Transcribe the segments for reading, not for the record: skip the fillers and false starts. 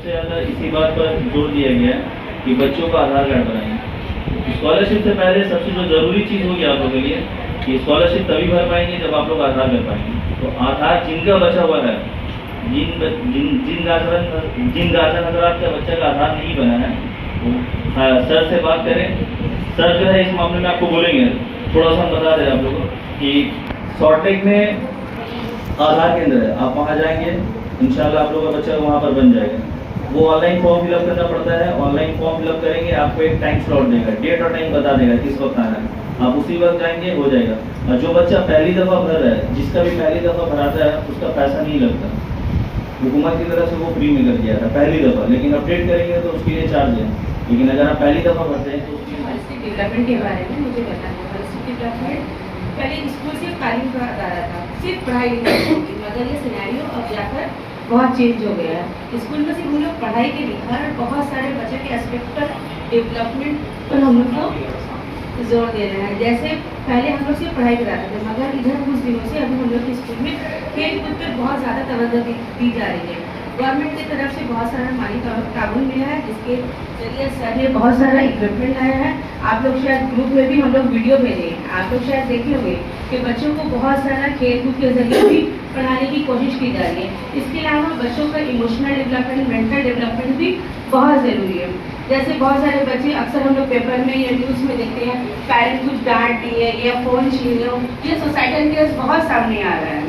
سب سے زیادہ اسی بات پر زور دیا گیا ہے کہ بچوں کا آدھار کارڈ بنائیں. اسکالرشپ سے پہلے سب سے جو ضروری چیز ہوگی آپ لوگوں کے لیے کہ اسکالرشپ تبھی بھر پائیں گے جب آپ لوگ آدھار کر پائیں گے. تو آدھار جن کا بچا ہوا ہے, جن گارجن حضرات کا بچہ کا آدھار نہیں بنا ہے وہ سر سے بات کریں. سر جو ہے اس معاملے میں آپ کو بولیں گے, تھوڑا سا ہم بتا دیں آپ لوگوں کو کہ سالٹ لیک میں آدھار کیندر ہے, آپ وہاں جائیں گے انشاءاللہ آپ لوگوں کا بچہ وہاں پر بن جائے گا. وہ آن لائن فارم فل اپ کرنا پڑتا ہے, آن لائن فارم فل اپ کریں گے, آپ کو ایک ٹائم سلاٹ دے گا, ڈیٹ اور ٹائم بتا دے گا کس وقت آنا ہے, آپ اسی وقت جائیں گے ہو جائے گا. اور جو بچہ پہلی دفعہ بھر رہا ہے, جس کا بھی پہلی دفعہ بھراتا ہے اس کا پیسہ نہیں لگتا, حکومت کی طرف سے وہ فری میں کر دیا تھا پہلی دفعہ, لیکن اپڈیٹ کریں گے تو اس کے لیے چارج ہے. لیکن اگر آپ پہلی دفعہ بھرتے ہیں تو ڈیولپمنٹ کے بارے میں مجھے بتانا ہے. پہلے اسکول صرف تعلیم کا ادارہ تھا, صرف پڑھائی لکھائی ہوتی, مگر یہ سینیریو اب جا کر بہت چینج ہو گیا ہے. اسکول میں صرف ہم لوگ پڑھائی کے لکھا اور بہت سارے بچے کے اسپیکٹ پر ڈیولپمنٹ پر ہم لوگ کو زور دے رہے ہیں. جیسے پہلے ہم لوگ صرف پڑھائی کراتے تھے, مگر ادھر کچھ دنوں سے ابھی ہم لوگ کے اسکول میں کھیل کود پر بہت زیادہ توجہ دی جا رہی ہے. گورنمنٹ کی طرف سے بہت سارا مالی تعاون ملا ہے, جس کے ذریعے سر نے بہت سارا اکوپمنٹ لایا ہے. آپ لوگ شاید گروپ میں بھی ہم لوگ ویڈیو بھیجے ہیں, آپ لوگ شاید دیکھے ہوئے کہ بچوں کو بہت سارا کھیل کود کے ذریعے بھی پڑھانے کی کوشش کی جا رہی ہے. اس کے علاوہ بچوں کا ایموشنل ڈیولپمنٹ, مینٹل ڈیولپمنٹ بھی بہت ضروری ہے. جیسے بہت سارے بچے اکثر ہم لوگ پیپر میں یا نیوز میں دیکھتے ہیں پیرنٹ کچھ ڈانٹ دیے یا فون چھین لو, یہ سوسائٹل کیس بہت سامنے آ رہا ہے.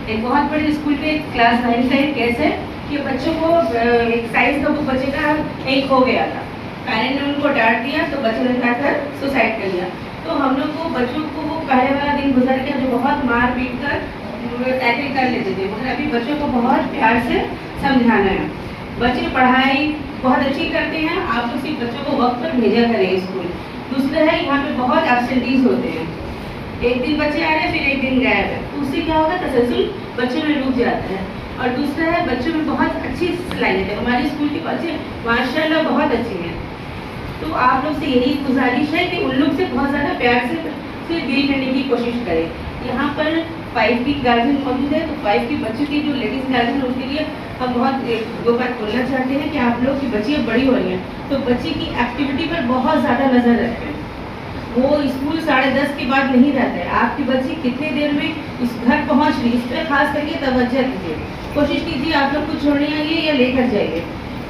ایک بہت بڑے اسکول کے کلاس 9 کا ایک کیس ہے کہ بچوں کو ایک سائنس کا بک بچے کا ایک ہو گیا تھا, پیرنٹ نے ان کو ڈانٹ دیا تو بچے نے جا کر سوسائڈ کر لیا. تو ہم لوگ کو بچوں کو وہ پہلے والا دن گزر گیا جو بہت مار پیٹ کر ٹیکل کر لیتے تھے, مگر ابھی بچوں کو بہت پیار سے سمجھانا ہے. بچے پڑھائی بہت اچھی کرتے ہیں, آپ لوگ صرف بچوں کو وقت پر بھیجا کریں اسکول. دوسرا ہے یہاں پہ بہت ایبسنٹیز ہوتے ہیں, ایک دن بچے آ رہے ہیں پھر ایک دن غائب ہے, تو اس سے کیا ہوگا تسلسل بچوں میں رک جاتا ہے. اور دوسرا ہے بچوں میں بہت اچھی صلاحیت ہے, ہمارے اسکول کے بچے ماشاء اللہ بہت اچھے ہیں. تو آپ لوگ سے یہی گزارش ہے کہ ان لوگ سے بہت زیادہ پیار سے ڈیل کرنے کی کوشش کریں. یہاں پر 5 کی گارجن موجود ہے, تو 5 کی بچوں کی جو لیڈیز گارجن ان کے لیے ہم بہت دو بات بولنا چاہتے ہیں کہ آپ لوگ کی بچیاں بڑی ہو رہی ہیں تو بچی کی ایکٹیویٹی پر بہت زیادہ نظر رکھیں. وہ اسکول 10:30 کے بعد نہیں رہتا ہے, آپ کی بچی کتنے دیر میں اس گھر پہنچ رہی, اس پہ خاص کر کے توجہ دیجیے. کوشش کیجیے آپ لوگ کو چھوڑنے آئیے یا لے کر جائیے,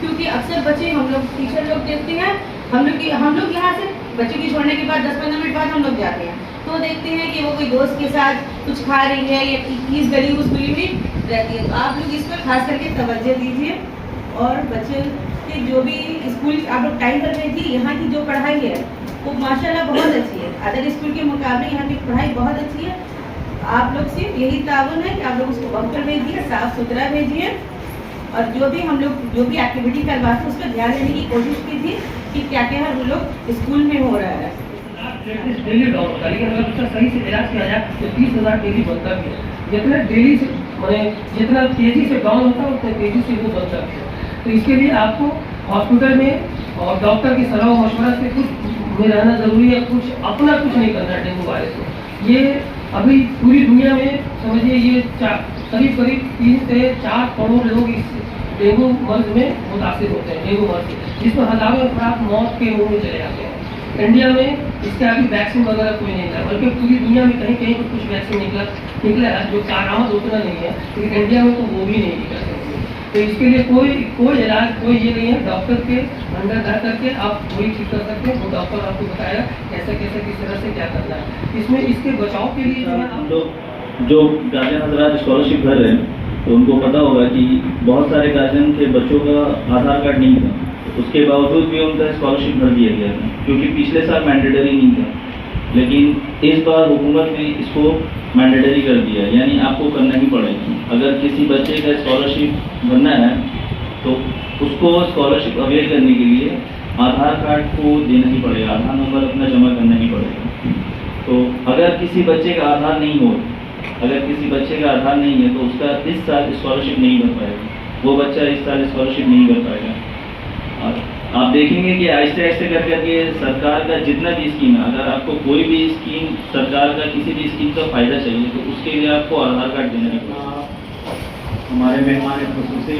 کیونکہ اکثر بچے ہم لوگ ٹیچر لوگ دیکھتے ہیں, ہم لوگ یہاں سے بچوں کی چھوڑنے کے بعد 10-15 منٹ بعد ہم لوگ جاتے ہیں تو دیکھتے ہیں کہ وہ کوئی دوست کے ساتھ کچھ کھا رہی ہے یا اس گلی اس گلی میں رہتی ہے. تو آپ لوگ اس پر خاص کر کے توجہ دیجیے. اور بچے کے جو بھی اسکول آپ لوگ ٹائم پر بھیجیے, یہاں کی جو پڑھائی ہے وہ ماشاءاللہ بہت اچھی ہے, ادر اسکول کے مقابلے یہاں کی پڑھائی بہت اچھی ہے. آپ لوگ سے یہی تعاون ہے کہ آپ لوگ اس کو وقت پر بھیجیے, صاف ستھرا بھیجیے, اور جو بھی ہم لوگ جو بھی ایکٹیویٹی کرواتے ہیں اس پر دھیان دینے کی کوشش کیجیے کہ کیا کیا ہم لوگ اسکول میں ہو رہا ہے. ڈیلی ڈاؤن ہوتا ہے, لیکن اگر اس کا صحیح سے علاج کیا جائے تو 30,000 ڈیلی بنتا بھی ہے. جتنا ڈیلی سے جتنا تیزی سے ڈاؤن ہوتا ہے اتنا تیزی سے وہ بن سکتے ہیں. تو اس کے لیے آپ کو ہاسپٹل میں اور ڈاکٹر کی صلاح و مشورہ سے کچھ میں رہنا ضروری ہے, اپنا کچھ نہیں کرنا ہے ڈینگو وائرس کو. یہ ابھی پوری دنیا میں سمجھیے یہ قریب 3 سے 4 کروڑ لوگ اس ڈینگو مرض میں متاثر ہوتے ہیں, ڈینگو مرض سے, جس میں ہزاروں افراد موت کے منہ میں چلے جاتے ہیں. انڈیا میں اس کا ابھی ویکسین وغیرہ کوئی نہیں تھا, بلکہ پوری دنیا میں کہیں کہیں کچھ ویکسین نکلا ہے جو کارآمد اتنا نہیں ہے, لیکن انڈیا میں تو وہ بھی نہیں نکل سکتے. تو اس کے لیے کوئی علاج کوئی یہ نہیں ہے, ڈاکٹر کے اندر جا کر کے آپ وہی ٹھیک کر سکتے ہیں. وہ ڈاکٹر آپ کو بتایا کیسے کس طرح سے کیا کرنا ہے. اس میں اس کے بچاؤ کے لیے جو گارجن حضرات اسکالرشپ بھر رہے ہیں تو ان کو پتا ہوگا کہ بہت سارے گارجن کے بچوں کا آدھار کارڈ نہیں تھا, اس کے باوجود بھی ان کا اسکالرشپ بھر دیا گیا تھا, کیونکہ پچھلے سال مینڈیٹری نہیں تھا. لیکن اس بار حکومت نے اس کو مینڈیٹری کر دیا, یعنی آپ کو کرنا ہی پڑے گا. اگر کسی بچے کا اسکالرشپ بھرنا ہے تو اس کو اسکالرشپ اویل کرنے کے لیے آدھار کارڈ کو دینا ہی پڑے گا, آدھار نمبر اپنا جمع کرنا ہی پڑے گا. تو اگر کسی بچے کا آدھار نہیں ہے تو اس کا اس سال اسکالرشپ نہیں بن پائے گا, وہ بچہ اس سال اسکالرشپ نہیں بن پائے گا. اور آپ دیکھیں گے کہ آہستہ آہستہ کر کے سرکار کا جتنا بھی اسکیم ہے, اگر آپ کو کوئی بھی اسکیم سرکار کا کسی بھی اسکیم کا فائدہ چاہیے تو اس کے لیے آپ کو آدھار کارڈ دینا ہی پڑے گا. ہمارے مہمان خصوصی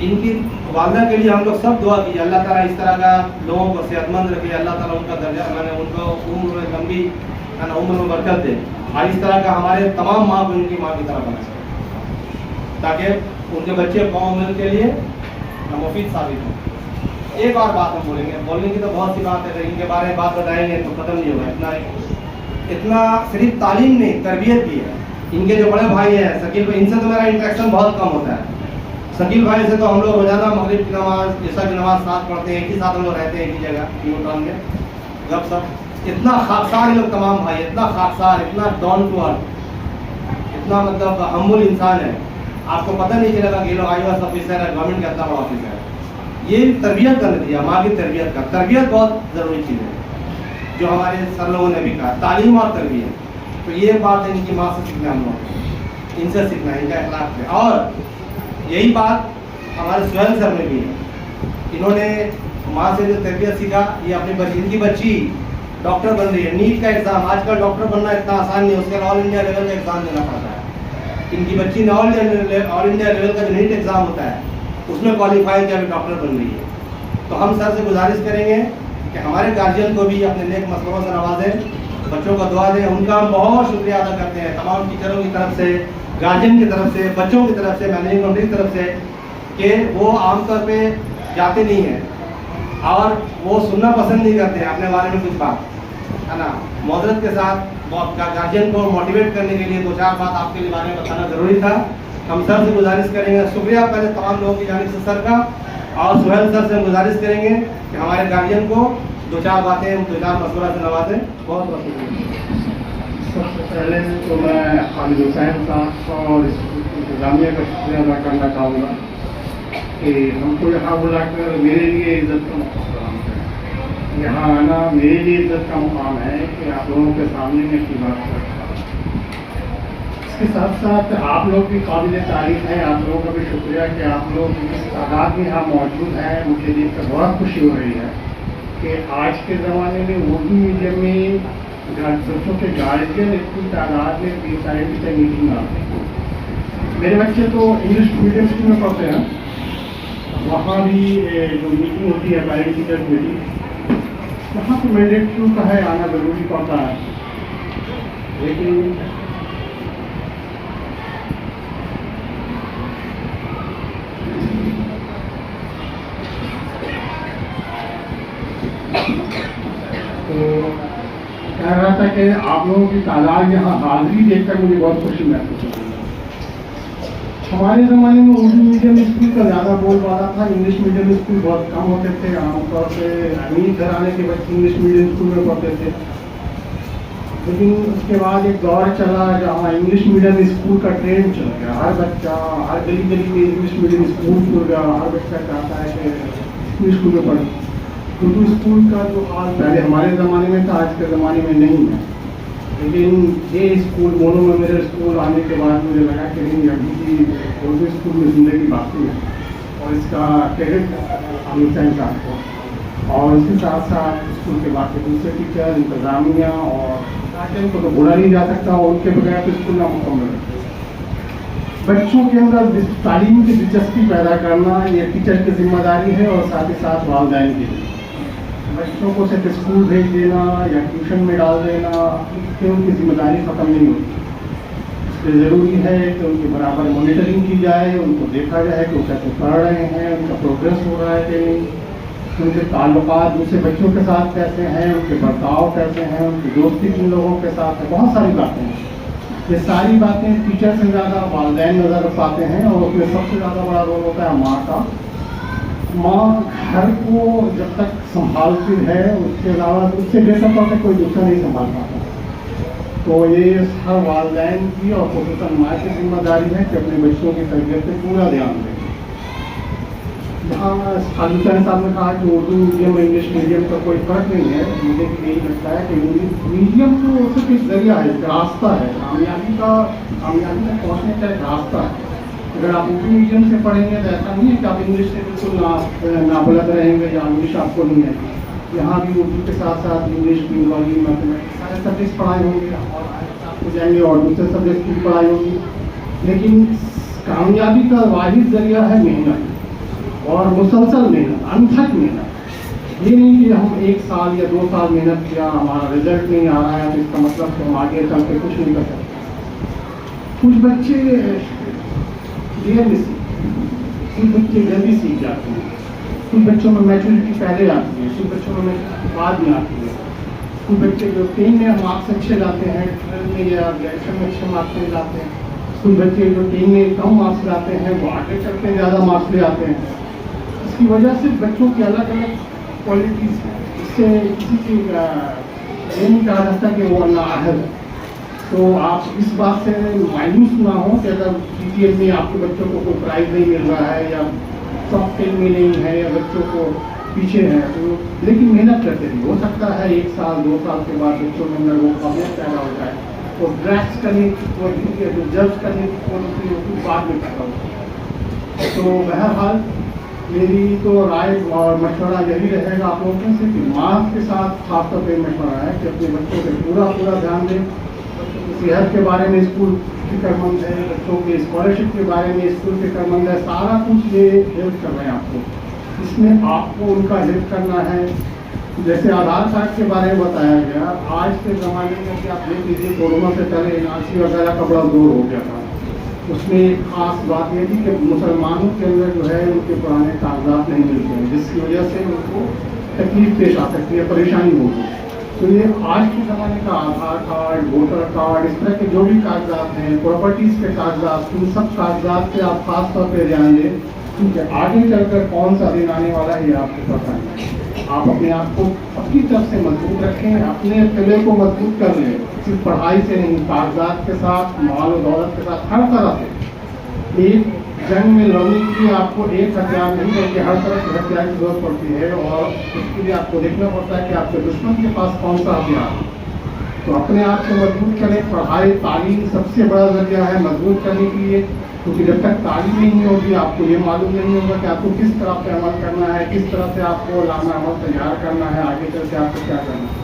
ان کی والدہ کے لیے ہم لوگ سب دعا کیجیے اللہ تعالیٰ اس طرح کا لوگوں کو صحت مند رکھے, اللہ تعالیٰ ان کا درجہ میں نے ان کو عمر میں لمبی عمر میں برکت دے, اور اس طرح کا ہمارے تمام ماں کو ان کی ماں کی طرح بنا سکے تاکہ ان کے بچے قوم مل کے لیے مفید ثابت ہوں. ایک اور بات ہم بولیں گے, بولنے کی تو بہت سی بات ہے, ان کے بارے میں بات بتائیں گے تو ختم نہیں ہوگا. اتنا صرف تعلیم نہیں, تربیت بھی ہے. ان کے جو بڑے بھائی ہیں شکیل بھائی, ان سے تو میرا انٹریکشن بہت کم ہوتا ہے. شکیل بھائی سے تو ہم لوگ روزانہ مغرب کی نماز, عشاء کی نماز ساتھ پڑھتے ہیں, ایک ہی ساتھ ہم لوگ رہتے ہیں, ایک ہی جگہ نیوٹران میں گپ سپ. اتنا خاکسار یہ لوگ تمام بھائی, اتنا خاکسار, اتنا ڈاؤن ٹو ارتھ, اتنا مطلب ہمبل انسان ہے. آپ کو پتہ نہیں چلے گا کہ یہ لوگ IAS آفیسر ہے, گورنمنٹ کا اتنا بڑا آفیسر ہے. یہ تربیت کا نتیجہ, ماں کی تربیت کا. تربیت بہت ضروری چیز ہے جو ہمارے سر لوگوں نے بھی کہا, تعلیم اور تربیت. تو یہ بات ہے ان کی ماں سے سیکھنا, ہم لوگ ان سے سیکھنا ہے, ان کا اخلاق ہے. اور یہی بات ہمارے سہیل سر میں بھی ہے. انہوں نے ماں سے جو تربیت سیکھا, یہ اپنی بچی, ان کی بچی ڈاکٹر بن رہی ہے. نیٹ کا ایگزام, آج کل ڈاکٹر بننا اتنا آسان نہیں ہے, اس کے آل انڈیا لیول کا ایگزام دینا پڑتا ہے. ان کی بچی نے آل انڈیا لیول کا جو نیٹ ایگزام ہوتا ہے اس میں کوالیفائی کیا, ڈاکٹر بن رہی ہے. تو ہم سر سے گزارش کریں گے کہ ہمارے گارجین کو بھی اپنے نیک مسئلوں سے نوازیں, بچوں کو دعا دیں. ان کا ہم بہت شکریہ ادا کرتے ہیں تمام ٹیچروں کی طرف سے, گارجین کی طرف سے, بچوں کی طرف سے, مینیجنگ کمیٹی کی طرف سے, کہ وہ عام طور پہ جاتے نہیں ہیں اور وہ سننا پسند نہیں کرتے ہیں اپنے بارے میں کچھ بات, ہے نا. معذرت کے ساتھ گارجین کو موٹیویٹ کرنے کے لیے دو چار بات آپ کے بارے میں بتانا ضروری تھا. ہم سر سے گزارش کریں گے, شکریہ پہلے تمام لوگوں کی جانب سے سر کا, اور سہیل سر سے ہم گزارش کریں گے کہ ہمارے گارجین کو دو چار باتیں, دو چار مشورہ سے نوازیں. بہت بہت شکریہ. سب سے پہلے تو میں خالد حسین صاحب اور انتظامیہ کا شکریہ ادا کرنا چاہوں گا کہ ہم کو یہاں بلا کر میرے لیے عزت کا مقام ہے. یہاں آنا میرے لیے عزت کا مقام ہے کہ آپ لوگوں کے سامنے میں کی بات کرتا ہوں. اس کے ساتھ ساتھ آپ لوگ بھی قابل تعریف ہیں, آپ لوگوں کا بھی شکریہ کہ آپ لوگ اس تعداد میں یہاں موجود ہیں. مجھے دیکھ کر بہت خوشی ہو رہی ہے کہ آج کے زمانے میں اردو میڈیم میں بچوں کے گارجین اتنی تعداد میں 20-30 سے میٹنگ آتے ہیں. میرے بچے تو انگلش میڈیم اسکول میں پڑھتے ہیں, وہاں بھی جو میٹنگ ہوتی ہے پیرنٹ ٹیچر میٹنگ, وہاں تو مینڈیٹری کا ہے, آنا ضروری پڑتا ہے. لیکن تو کہہ رہا تھا کہ آپ لوگوں کی تعداد یہاں حاضری دیکھ کر مجھے بہت خوشی محسوس ہو رہی ہے. ہمارے زمانے میں اردو میڈیم اسکول کا زیادہ بول بالا تھا, انگلش میڈیم اسکول بہت کم ہوتے تھے. عام طور پہ امیر گھرانے کے بچے انگلش میڈیم اسکول میں پڑھتے تھے. لیکن اس کے بعد ایک دور چلا جہاں انگلش میڈیم اسکول کا ٹرینڈ چل گیا. ہر بچہ, ہر گلی گلی میں انگلش میڈیم اسکول کھل گیا. ہر بچہ چاہتا ہے کہ انگلش اسکول میں پڑھے. اردو اسکول کا جو حال پہلے ہمارے زمانے میں تھا, آج کے زمانے میں نہیں ہے. لیکن یہ اسکول مونو میں میرے اسکول آنے کے بعد مجھے لگا کہ نہیں, ابھی بھی اردو اسکول میں زندگی باقی ہے, اور اس کا کریڈٹ حسین صاحب کو, اور اس کے ساتھ ساتھ اسکول کے باقی دوسرے ٹیچر, انتظامیہ اور گارجین کو تو بھولا نہیں جا سکتا. اور ان کے بغیر تو اسکول نہ مکمل ہے. بچوں کے اندر تعلیم کی دلچسپی پیدا کرنا یہ ٹیچر کی ذمہ داری ہے, اور ساتھ ہی ساتھ والدین کی. بچوں کو صرف اسکول بھیج دینا یا ٹیوشن میں ڈال دینا کہ ان کی ذمہ داری ختم نہیں ہوتی. اس لیے ضروری ہے کہ ان کی برابر مانیٹرنگ کی جائے, ان کو دیکھا جائے کہ وہ کیسے پڑھ رہے ہیں, ان کا پروگریس ہو رہا ہے کہ نہیں, ان کے تعلقات دوسرے بچوں کے ساتھ کیسے ہیں, ان کے برتاؤ کیسے ہیں, ان کی دوستی کن لوگوں کے ساتھ ہے. بہت ساری باتیں ہیں. یہ ساری باتیں ٹیچر سے زیادہ والدین نظر پاتے ہیں, اور اس میں سب سے زیادہ بڑا رول ہوتا ہے ماں کا. ماں گھر کو جب تک سنبھالتی ہے, اس کے علاوہ اس سے بہتر طور پہ کوئی دوسرا نہیں سنبھال پاتا. تو یہ ہر والدین کی اور خصوصاً ماں کی ذمہ داری ہے کہ اپنے بچوں کی تربیت پہ پورا دھیان دیں. جہاں خالد حسین صاحب نے کہا کہ اردو میڈیم اور انگلش میڈیم کا کوئی فرق نہیں ہے, مجھے بھی یہی لگتا ہے کہ میڈیم تو صرف ایک ذریعہ ہے, ایک راستہ ہے. کامیابی تک پہنچنے کا ایک راستہ ہے. اگر آپ اردو میڈیم سے پڑھیں گے تو ایسا نہیں ہے کہ آپ انگلش سے بالکل نابلد رہیں گے یا انگلش آپ کو نہیں ہے. یہاں بھی اردو کے ساتھ ساتھ انگلش, بنگالی, میتھمیٹکس سارے سبجیکٹس پڑھائے ہوں گے, اور آپ کو جائیں گے اور دوسرے سبجیکٹ کی پڑھائی ہوگی. لیکن کامیابی کا واحد ذریعہ ہے محنت. اور مسلسل محنت، انتھک محنت. یہ نہیں کہ ہم 1 سال یا 2 سال محنت کیا، ہمارا رزلٹ نہیں آ رہا ہے تو اس کا مطلب کہ ہم آگے چل کے کچھ نہیں کر سکتے. کچھ بچے دیر میں سیکھتے ہیں، کچھ بچے جلدی سیکھ جاتے ہیں، کچھ بچوں میں میچورٹی پہلے آتی ہے، کچھ بچوں میں بعد میں آتی ہے. کچھ بچے جو 10 میں مارکس اچھے لاتے ہیں 12 میں یا گریجویشن میں اچھے مارکس لے جاتے ہیں. کچھ بچے جو 10 میں کم مارکس لاتے ہیں وہ آگے چل کے زیادہ مارکس لے آتے ہیں. اس کی وجہ سے بچوں کی الگ الگ کوالٹیز ہیں. اس سے کسی کی یہ نہیں کہا جاتا کہ وہ نااہل ہے. تو آپ اس بات سے مایوس نہ ہوں کہ اگر پی ٹی ایم میں آپ کے بچوں کو کوئی پرائز نہیں مل رہا ہے یا ٹاپ 10 میں نہیں ہے یا بچوں کو پیچھے ہے تو لیکن محنت کرتے رہیے. ہو سکتا ہے 1 سال 2 سال کے بعد بچوں کے اندر وہ قابلیت پیدا ہو جائے اور ڈریکس کرنے کی کوالٹی جو جج کرنے کی کوالٹی ہوتی بعد میں پیدا ہو. تو بہرحال میری تو رائے اور مشورہ یہی رہے گا آپ لوگوں سے کہ ماں کے ساتھ خاص طور پہ مشورہ ہے کہ اپنے بچوں پہ پورا دھیان دیں. بچوں کی صحت کے بارے میں اسکول فکر مند ہے، بچوں کے اسکالرشپ کے بارے میں اسکول فکر مند ہے. سارا کچھ یہ ہیلپ کر رہے ہیں آپ کو. اس میں آپ کو ان کا ہیلپ کرنا ہے. جیسے آدھار کارڈ کے بارے میں بتایا گیا، آج کے زمانے میں کہ آپ دیکھ لیجیے کورونا سے پہلے این آر سی وغیرہ کا بڑا دور ہو گیا تھا. اس میں ایک خاص بات یہ تھی کہ مسلمانوں کے اندر جو ہے ان کے پرانے کاغذات نہیں ملتے ہیں، جس کی وجہ سے ان کو تکلیف پیش آ سکتی ہے، پریشانی ہوگی. تو یہ آج کے زمانے کا آدھار کارڈ، ووٹر کارڈ، اس طرح کے جو بھی کاغذات ہیں، پراپرٹیز کے کاغذات، ان سب کاغذات پہ آپ خاص طور پہ دھیان دیں کیونکہ آگے چل کر کون سا دن آنے والا ہے یہ آپ کو پتہ نہیں. آپ اپنے آپ کو اپنی طرف سے مضبوط رکھیں، اپنے قلعے کو مضبوط کر لیں. صرف پڑھائی سے نہیں، کاغذات کے ساتھ، مال و دولت کے ساتھ، ہر طرح سے. ایک جنگ میں لڑنے کے لیے آپ کو ایک ہتھیار نہیں بلکہ ہر طرح کے ہتھیار کی ضرورت پڑتی ہے اور اس کے لیے آپ کو دیکھنا پڑتا ہے کہ آپ کے دشمن کے پاس کون سا ہتھیار ہے. تو اپنے آپ کو مضبوط کریں. پڑھائی تعلیم سب سے بڑا ذریعہ ہے مضبوط کرنے کے لیے کیونکہ جب تک تعلیم نہیں ہوگی آپ کو یہ معلوم نہیں ہوگا کہ آپ کو کس طرح سے عمل کرنا ہے، کس طرح سے آپ کو لانا عمل تیار کرنا ہے، آگے چل کے آپ کو کیا کرنا ہے.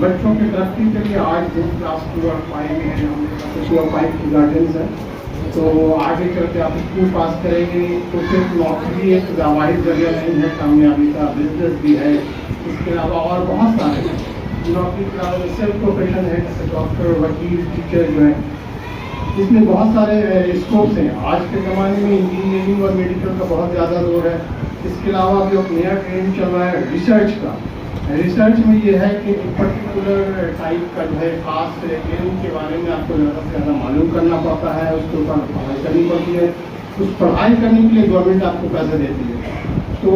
بچوں کی ترقی کے لیے آج جو کلاس 2 اور 5 میں ہے، ہم 2 اور 5 کی گارڈنس ہے تو آگے چل کے آپ اسکول پاس کریں گے تو صرف نوکری ایک واحد ذریعہ نہیں ہے کامیابی کا، بزنس بھی ہے. اس کے علاوہ اور بہت سارے ہیں. نوکری کے علاوہ سیلف پروفیشن ہے جیسے ڈاکٹر، وکیل، ٹیچر جو ہیں، اس میں بہت سارے اسکوپس ہیں. آج کے زمانے میں انجینئرنگ اور میڈیکل کا بہت زیادہ دور ہے. اس کے علاوہ بھی ایک نیا ٹرینڈ چل رہا ہے ریسرچ کا. ریسرچ میں یہ ہے کہ ایک پرٹیکولر ٹائپ کا جو ہے خاص علم کے بارے میں آپ کو زیادہ سے زیادہ معلوم کرنا پڑتا ہے، اس کے اوپر پڑھائی کرنی پڑتی ہے. اس پڑھائی کرنے کے لیے گورنمنٹ آپ کو پیسے دیتی ہے. تو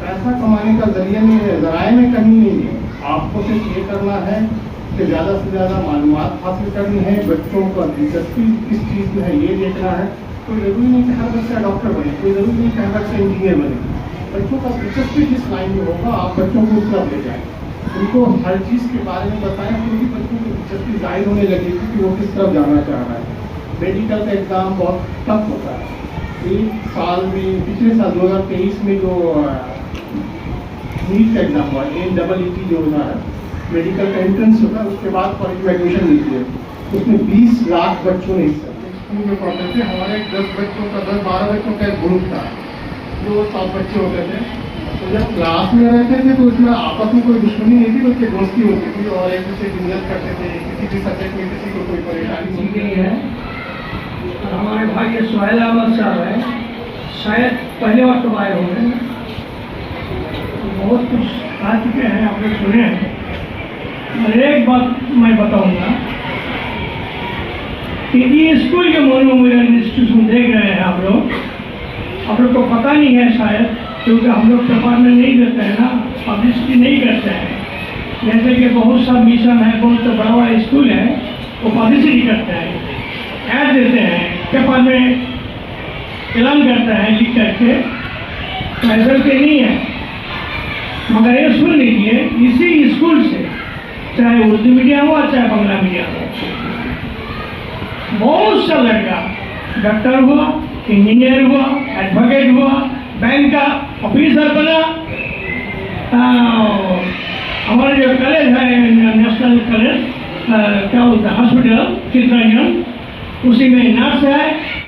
پیسہ کمانے کا ذرائع میں کمی نہیں ہے. آپ کو صرف یہ کرنا ہے کہ زیادہ سے زیادہ معلومات حاصل کرنی ہے. بچوں کا دلچسپی کس چیز میں ہے یہ دیکھنا ہے. کوئی ضروری نہیں کہ ہر بچہ ڈاکٹر بنے، کوئی ضروری نہیں کہ ہر بچہ انجینئر بنے. بچوں کا دلچسپی جس لائن میں ہوگا آپ بچوں کو اس طرف لے جائیں. ان کو ہر چیز کے بارے میں بتائیں کیونکہ بچوں کی دلچسپی ظاہر ہونے لگے گی کہ وہ کس طرف جانا چاہ رہا ہے. میڈیکل کا ایگزام بہت ٹف ہوتا ہے. ایک سال میں پچھلے سال 2023 میں جو نیٹ کا ایگزام ہوا، NEET جو ہوتا ہے میڈیکل کا انٹرنس ہوتا ہے، اس کے بعد کالج میں ایڈمیشن ملتی ہے. اس میں 20 لاکھ بچوں نے حصہ لیا. اسکول میں پڑھتے تھے ہمارے 10-12 بچوں کا ایک گروپ تھا جو 7 بچے ہوتے تھے. تو جب کلاس میں رہتے تھے تو اس میں آپس میں کوئی دشمنی نہیں تھی بلکہ دوستی ہوتی تھی اور ایک دوسرے کی مدد کرتے تھے. کسی بھی سبجیکٹ میں کسی کو کوئی پریشانی کی گئی ہے. ہمارے بھائی یہ سہیل احمد صاحب ہیں، شاید پہلے وقت آئے ہوں گے، بہت کچھ آ چکے ہیں، آپ لوگ سنے ہیں. اور ایک بات میں بتاؤں گا کہ یہ اسکول کے موجود انسٹیٹیوشن دیکھ رہے ہیں آپ لوگ کو پتہ نہیں ہے شاید کیونکہ ہم لوگ پیپر میں نہیں دیتے ہیں نا، پبلسٹی نہیں کرتے ہیں. جیسے کہ بہت سا مشن ہے، بہت سا بڑا بڑا اسکول ہے وہ پبلسٹی کرتے ہیں، ایڈ دیتے ہیں پیپر میں، اعلان کرتے ہیں لکھ کر کے. ایسا کہ نہیں ہے. مگر یہ سن لیجیے اسی اسکول سے چاہے اردو میڈیم ہو چاہے بنگلہ میڈیم ہو، بہت سا لڑکا ڈاکٹر ہوا، انجینئر ہوا، ایڈوکیٹ ہوا، بینک کا آفیسر بنا. ہمارے جو کالج ہے نیشنل کالج کیا بولتا ہے ہاسپٹل چترنجن، اسی میں نرس ہے.